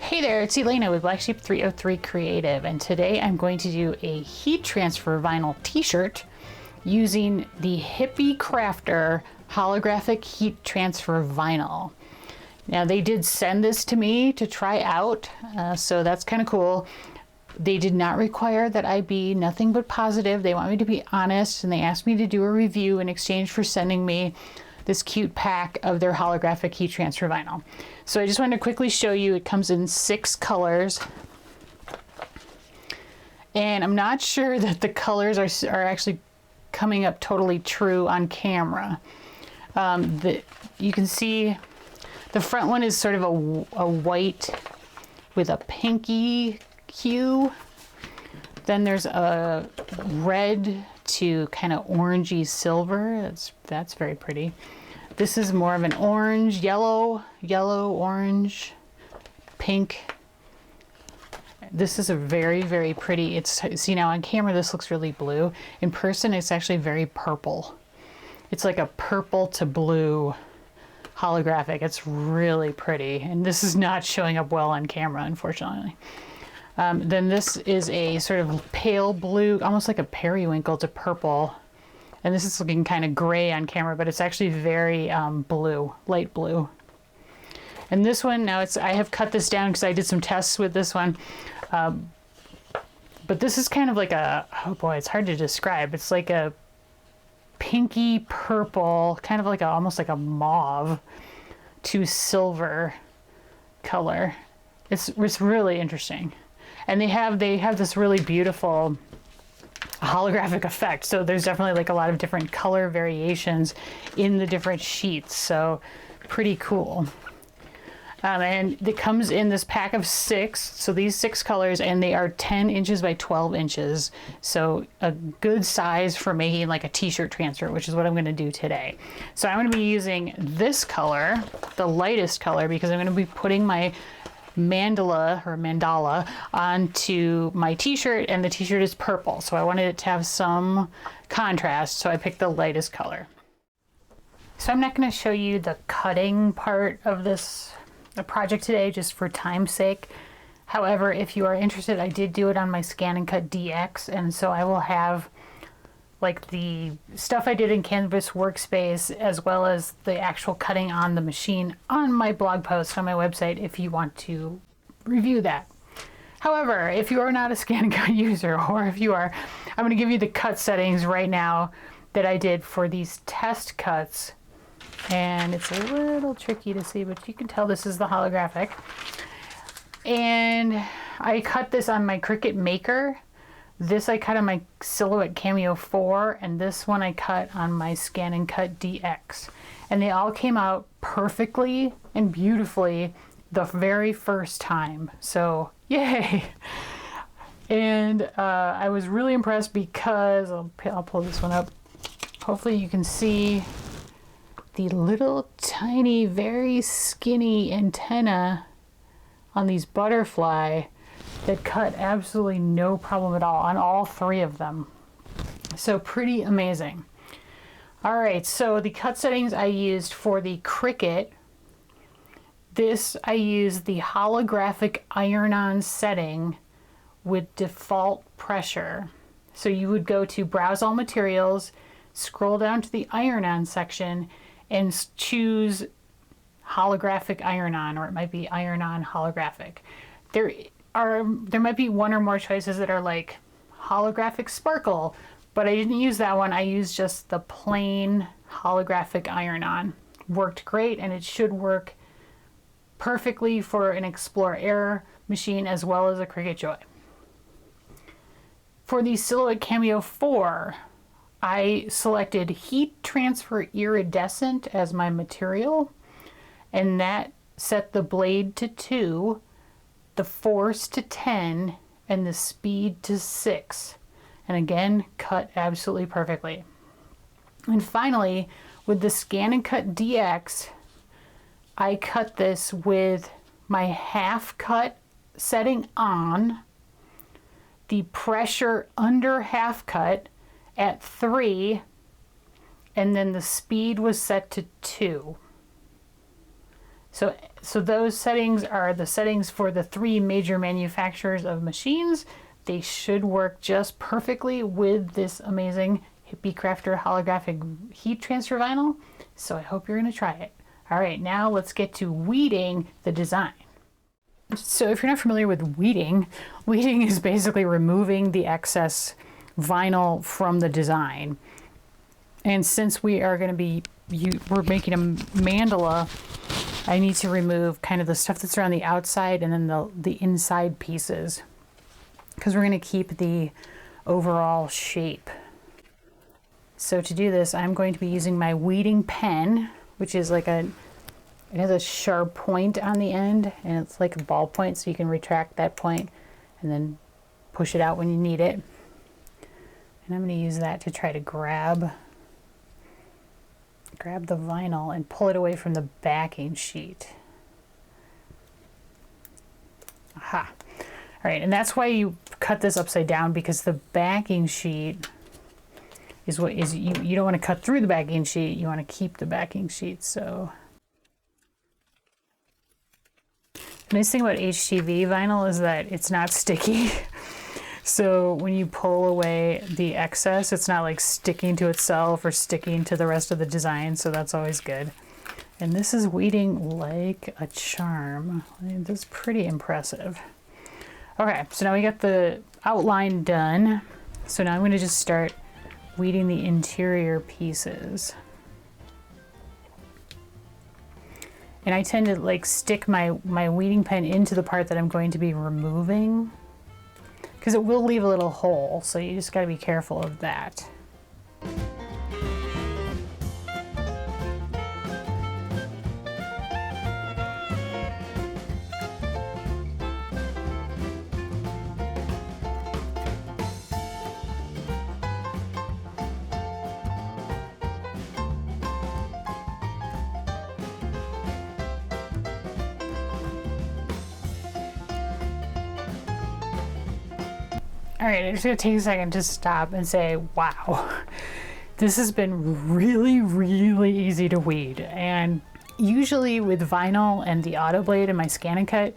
Hey there, it's Elena with Black Sheep 303 Creative, and today I'm going to do a heat transfer vinyl t-shirt using the Hippie Crafter holographic heat transfer vinyl. Now they did send this to me to try out, so that's kind of cool. They did not require that I be nothing but positive. They want me to be honest, and they asked me to do a review in exchange for sending me this cute pack of their holographic heat transfer vinyl. So I just wanted to quickly show you, it comes in 6 colors. And I'm not sure that the colors are actually coming up totally true on camera. You can see the front one is sort of a white with a pinky hue. Then there's a red to kind of orangey silver. That's very pretty. This is more of an orange, yellow, orange, pink. This is a very, very pretty. See now on camera this looks really blue. In person it's actually very purple. It's like a purple to blue holographic. It's really pretty, and this is not showing up well on camera, unfortunately. Then this is a sort of pale blue, almost like a periwinkle to purple. And this is looking kind of gray on camera, but it's actually very blue, light blue. And this one, now I have cut this down because I did some tests with this one. But this is kind of like oh boy, it's hard to describe. It's like a pinky purple, kind of like almost like a mauve to silver color. It's really interesting. And they have this really beautiful holographic effect. So there's definitely like a lot of different color variations in the different sheets. So pretty cool. And it comes in this pack of 6. So these 6 colors, and they are 10 inches by 12 inches. So a good size for making like a t-shirt transfer, which is what I'm going to do today. So I'm going to be using this color, the lightest color, because I'm going to be putting my mandala onto my t-shirt, and the t-shirt is purple, so I wanted it to have some contrast, so I picked the lightest color. So I'm not going to show you the cutting part of the project today, just for time's sake. However, if you are interested, I did do it on my ScanNCut DX, and so I will have like the stuff I did in Canvas Workspace as well as the actual cutting on the machine on my blog post on my website if you want to review that. However, if you are not a ScanNCut user, or if you are, I'm going to give you the cut settings right now that I did for these test cuts. And it's a little tricky to see, but you can tell this is the holographic. And I cut this on my Cricut Maker. This I cut on my Silhouette Cameo 4, and this one I cut on my ScanNCut DX. And they all came out perfectly and beautifully the very first time. So, yay! And I was really impressed because, I'll pull this one up. Hopefully you can see the little tiny, very skinny antenna on these butterfly that cut absolutely no problem at all on all 3 of them. So pretty amazing. All right, so the cut settings I used for the Cricut, I used the holographic iron-on setting with default pressure. So you would go to Browse All Materials, scroll down to the iron-on section, and choose holographic iron-on, or it might be iron-on holographic. There might be 1 or more choices that are like holographic sparkle, but I didn't use that one. I used just the plain holographic iron-on. Worked great, and it should work perfectly for an Explore Air machine as well as a Cricut Joy. For the Silhouette Cameo 4, I selected Heat Transfer Iridescent as my material, and that set the blade to 2, the force to 10, and the speed to 6. And again, cut absolutely perfectly. And finally, with the ScanNCut DX, I cut this with my half cut setting on, the pressure under half cut at 3, and then the speed was set to 2. So those settings are the settings for the 3 major manufacturers of machines. They should work just perfectly with this amazing Hippie Crafter holographic heat transfer vinyl. So I hope you're going to try it. All right, now let's get to weeding the design. So if you're not familiar with weeding, weeding is basically removing the excess vinyl from the design. And since we are going to be, we're making a mandala, I need to remove kind of the stuff that's around the outside and then the inside pieces, because we're going to keep the overall shape. So to do this, I'm going to be using my weeding pen, which is like it has a sharp point on the end, and it's like a ball point, so you can retract that point and then push it out when you need it. And I'm going to use that to try to grab the vinyl and pull it away from the backing sheet. Aha. All right, and that's why you cut this upside down, because the backing sheet is what is, you don't want to cut through the backing sheet, you want to keep the backing sheet. So the nice thing about HTV vinyl is that it's not sticky. So when you pull away the excess, it's not like sticking to itself or sticking to the rest of the design, so that's always good. And this is weeding like a charm. I mean, that's pretty impressive. Okay, so now we got the outline done. So now I'm going to just start weeding the interior pieces. And I tend to like stick my weeding pen into the part that I'm going to be removing, because it will leave a little hole, so you just got to be careful of that. All right, I'm just gonna take a second to stop and say, wow, this has been really, really easy to weed. And usually with vinyl and the auto blade and my ScanNCut,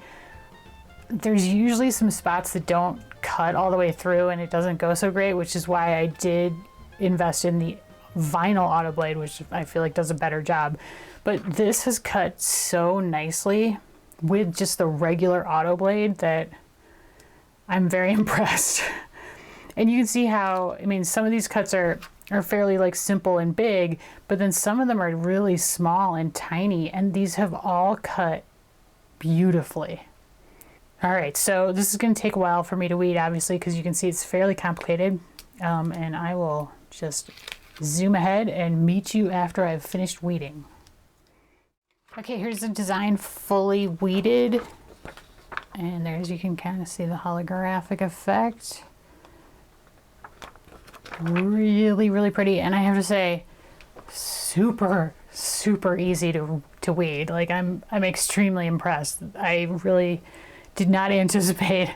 there's usually some spots that don't cut all the way through and it doesn't go so great, which is why I did invest in the vinyl auto blade, which I feel like does a better job. But this has cut so nicely with just the regular auto blade that I'm very impressed. And you can see how, I mean, some of these cuts are fairly like simple and big, but then some of them are really small and tiny, and these have all cut beautifully. All right, so this is going to take a while for me to weed, obviously, because you can see it's fairly complicated. And I will just zoom ahead and meet you after I've finished weeding. Okay, here's the design fully weeded. And there's, you can kind of see the holographic effect. Really, really pretty. And I have to say, super, super easy to weed. Like I'm extremely impressed. I really did not anticipate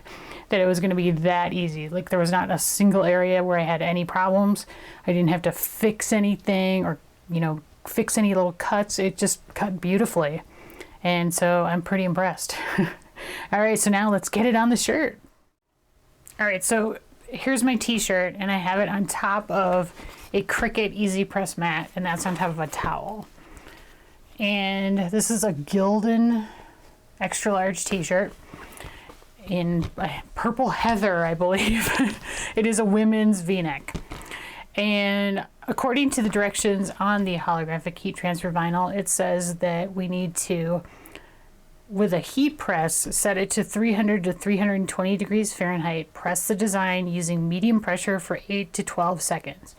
that it was going to be that easy. Like there was not a single area where I had any problems. I didn't have to fix anything or, you know, fix any little cuts. It just cut beautifully. And so I'm pretty impressed. All right, so now let's get it on the shirt. All right, so here's my t-shirt, and I have it on top of a Cricut EasyPress mat, and that's on top of a towel. And this is a Gildan extra large t-shirt in purple heather, I believe. It is a women's v-neck. And according to the directions on the holographic heat transfer vinyl, it says that we need to, with a heat press, set it to 300 to 320 degrees Fahrenheit, press the design using medium pressure for 8 to 12 seconds.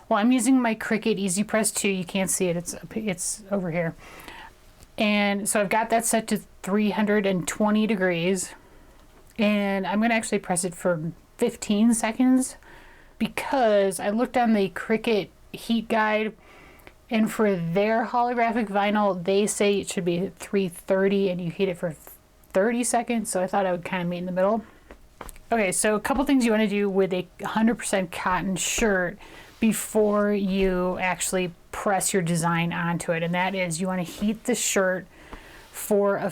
Well, I'm using my Cricut EasyPress 2. You can't see it, it's over here. And so I've got that set to 320 degrees. And I'm gonna actually press it for 15 seconds because I looked on the Cricut heat guide, and for their holographic vinyl, they say it should be at 330 and you heat it for 30 seconds. So I thought I would kind of meet in the middle. Okay, so a couple things you want to do with a 100% cotton shirt before you actually press your design onto it. And that is, you want to heat the shirt for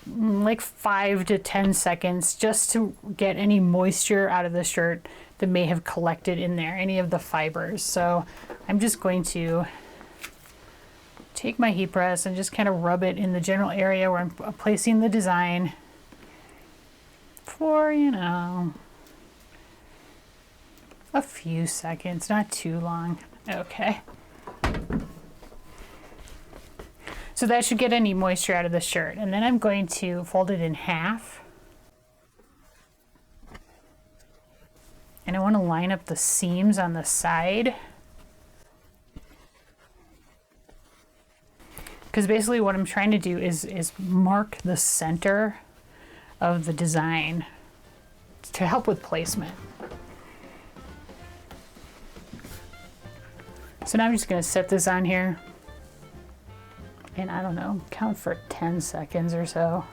like 5 to 10 seconds just to get any moisture out of the shirt that may have collected in there, any of the fibers. So I'm just going to take my heat press and just kind of rub it in the general area where I'm placing the design for, you know, a few seconds, not too long. Okay. So that should get any moisture out of the shirt. And then I'm going to fold it in half. And I want to line up the seams on the side. Because basically what I'm trying to do is mark the center of the design to help with placement. So now I'm just going to set this on here. And I don't know, count for 10 seconds or so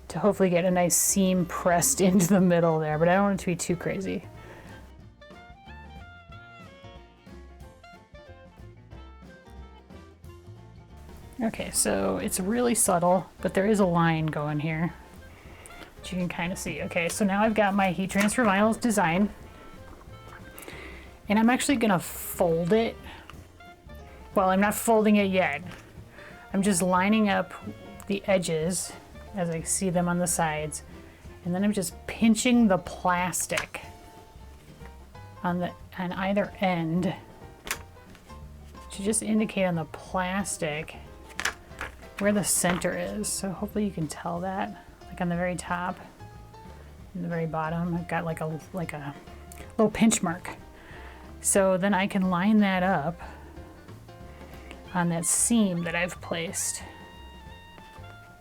to hopefully get a nice seam pressed into the middle there, but I don't want it to be too crazy. Okay, so it's really subtle, but there is a line going here, which you can kind of see. Okay, so now I've got my heat transfer vinyl design, and I'm actually gonna fold it. Well, I'm not folding it yet. I'm just lining up the edges as I see them on the sides, and then I'm just pinching the plastic on either end to just indicate on the plastic where the center is. So hopefully you can tell that, like on the very top and the very bottom, I've got like a little pinch mark. So then I can line that up on that seam that I've placed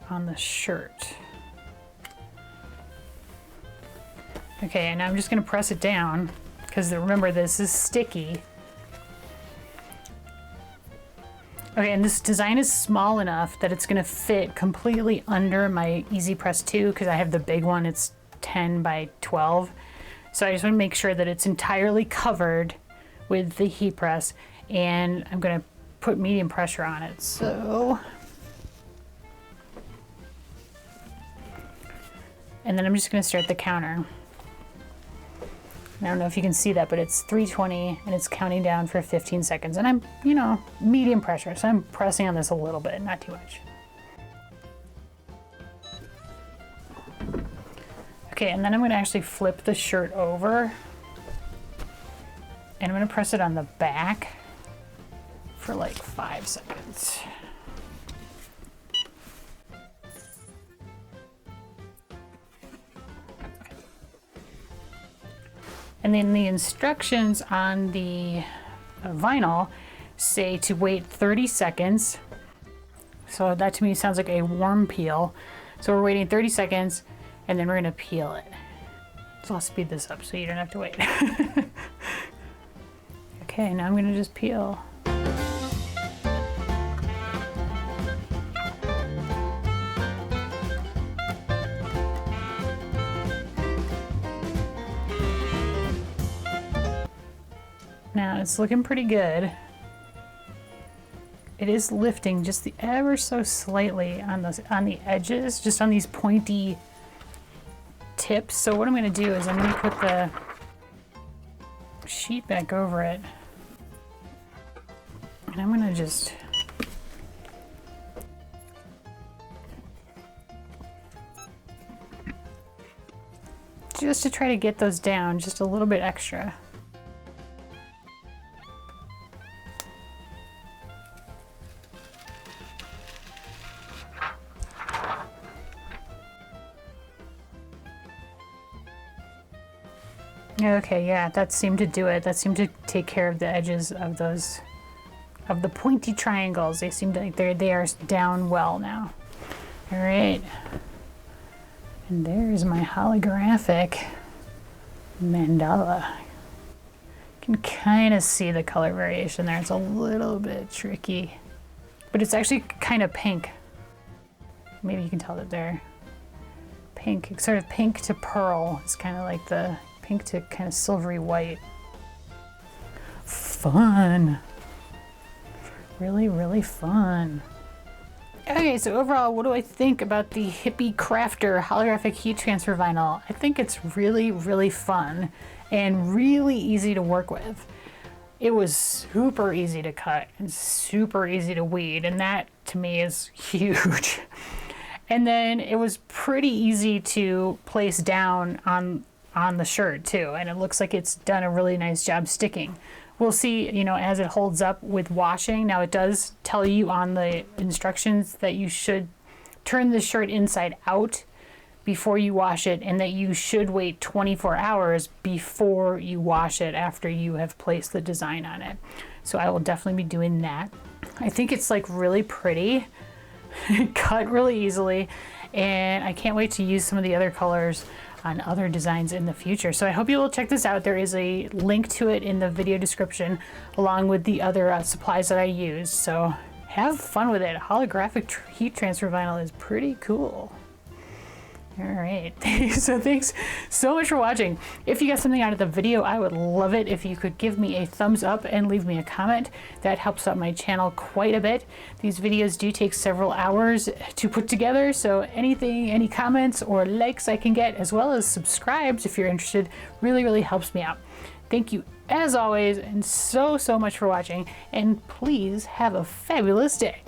on the shirt. Okay, and now I'm just going to press it down because remember this is sticky. Okay, and this design is small enough that it's going to fit completely under my EasyPress 2 because I have the big one, it's 10 by 12. So I just want to make sure that it's entirely covered with the heat press, and I'm going to put medium pressure on it. So, and then I'm just going to start the counter. I don't know if you can see that, but it's 320 and it's counting down for 15 seconds. And I'm, you know, medium pressure, so I'm pressing on this a little bit, not too much. Okay, and then I'm going to actually flip the shirt over, and I'm going to press it on the back for like 5 seconds. And then the instructions on the vinyl say to wait 30 seconds. So that to me sounds like a warm peel. So we're waiting 30 seconds and then we're gonna peel it. So I'll speed this up so you don't have to wait. Okay, now I'm gonna just peel. Now it's looking pretty good. It is lifting just the ever so slightly on the edges, just on these pointy tips. So what I'm going to do is I'm going to put the sheet back over it, and I'm going to just to try to get those down just a little bit extra. Okay, yeah, that seemed to do it. That seemed to take care of the edges of those, of the pointy triangles. They seem like they are down well now. All right, and there's my holographic mandala. You can kind of see the color variation there. It's a little bit tricky, but it's actually kind of pink. Maybe you can tell that there. Pink, it's sort of pink to pearl. It's kind of like the pink to kind of silvery white. Fun. Really, really fun. Okay, so overall, what do I think about the Hippie Crafter holographic heat transfer vinyl? I think it's really, really fun and really easy to work with. It was super easy to cut and super easy to weed, and that to me is huge. And then it was pretty easy to place down on the shirt too, and it looks like it's done a really nice job sticking. We'll see, you know, as it holds up with washing. Now it does tell you on the instructions that you should turn the shirt inside out before you wash it, and that you should wait 24 hours before you wash it after you have placed the design on it. So I will definitely be doing that. I think it's like really pretty, cut really easily, and I can't wait to use some of the other colors on other designs in the future. So I hope you will check this out. There is a link to it in the video description along with the other supplies that I use. So have fun with it. Holographic heat transfer vinyl is pretty cool. All right, so thanks so much for watching. If you got something out of the video, I would love it if you could give me a thumbs up and leave me a comment. That helps out my channel quite a bit. These videos do take several hours to put together, so any comments or likes I can get, as well as subscribes if you're interested, really, really helps me out. Thank you as always, and so much for watching, and please have a fabulous day.